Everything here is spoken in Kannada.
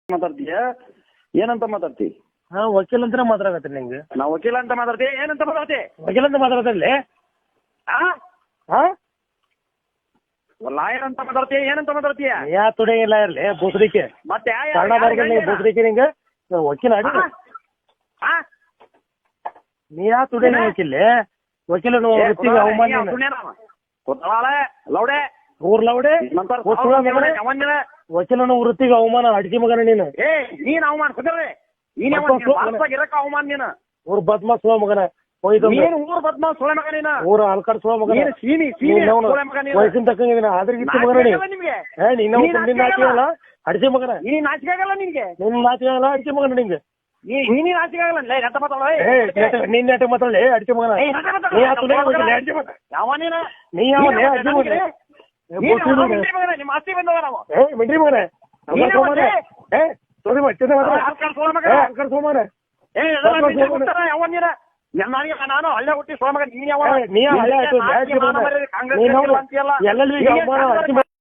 ಮಾತಾಡ್ತೀಯ ಏನಂತ ಮಾತಾಡ್ತಿ? ಹಾ ವಕೀಲ್ ಅಂತ ಮಾತಾಡಕತ್ತೀನಿ ನಿಂಗೆ. ನಾ ವಕೀಲ ಅಂತ ಮಾತಾಡ್ತಿ ಏನಂತ ಮಾತಾಡ್ತಿ? ವಕೀಲ್ ಅಂತ ಮಾತಾಡಕತ್ತಿರ್ಲಿ. ಹಾ ಲಾಯರ್ ಅಂತ ಮಾತಾಡ್ತಿ ಏನಂತ ಮಾತಾಡ್ತೀಯ? ಯಾ ತುಡಿಯಿಲ್ಲ ಇರ್ಲಿ ಬೂಸಡಿಕೆ ಮತ್ತೆ ಕನ್ನಡ ಬೂಸಡಿಕೆ ನಿಂಗೆ ವಕೀಲ ಅಡಿ ನೀ ಯಾ ತುಡಿಯ ವಕೀಲ್ ವಕೀಲ ವೃತ್ತಿಗೆ ಅವಮಾನ ಲೌಡೆ ಊರ್ ಲೌಡೆ ವಕೀಲನ ವೃತ್ತಿಗೆ ಅವಮಾನ ಅಡಿಕೆ ಮಗನ ನೀನು. ನೀನ್ ಅವಮಾನ ಕುದ್ರೆ ಇರಕ ಅವಮಾನ ನೀನು ಊರ್ ಬದ್ಮಾ ಸುಳ ಮಗನ ಊರ್ ಬದ್ಮಾ ಸುಳ ಮಗ ನೀನು ಊರ್ ಅಲ್ಕಡ್ ಸುಳ ಮಗನ ವಯಸ್ಸಿನ ತಕ್ಕಂಗಿನ ಆದ್ರೆ ಇತ್ತು ಮಗನ ನಿನ್ನ ನಾಚಿಕಲ್ಲ ಅಡಿಕೆ ಮಗನ ನೀನ್ ನಾಚಿಕೆ ಆಗಲ್ಲ ನಿನ್ಗೆ ನಿನ್ನ ನಾಚಿಕೆ ಆಗಲ್ಲ ಅಡಿಕೆ ಮಗನ ನಿಂಗೆ ನೀನ್ ನಾಚಿಕೆ ಆಗಲ್ಲ ನಿನ್ನ ನೆಟ್ಟ ಮಾತಾಡಲಿ ಅಡಿಕೆ ಮಗನ ಯಾವ ನೀನು ನೀ ಯಾವ ಅಡಿಕೆ ಮಗನ ನಿಮ್ಮ ಆಸ್ತಿ ಬಂದವ ನಾವು ಮಿಂಡ್ರಿ ಮಗನ ಸೋರಿ ಮಚ್ಚದ ಸೋಮನ ನಾನು ಹಳ್ಳಿ ಹುಟ್ಟಿ ಸೋಮಗ ನೀನ್ ಯಾವ ನೀ ಎಲ್ಲ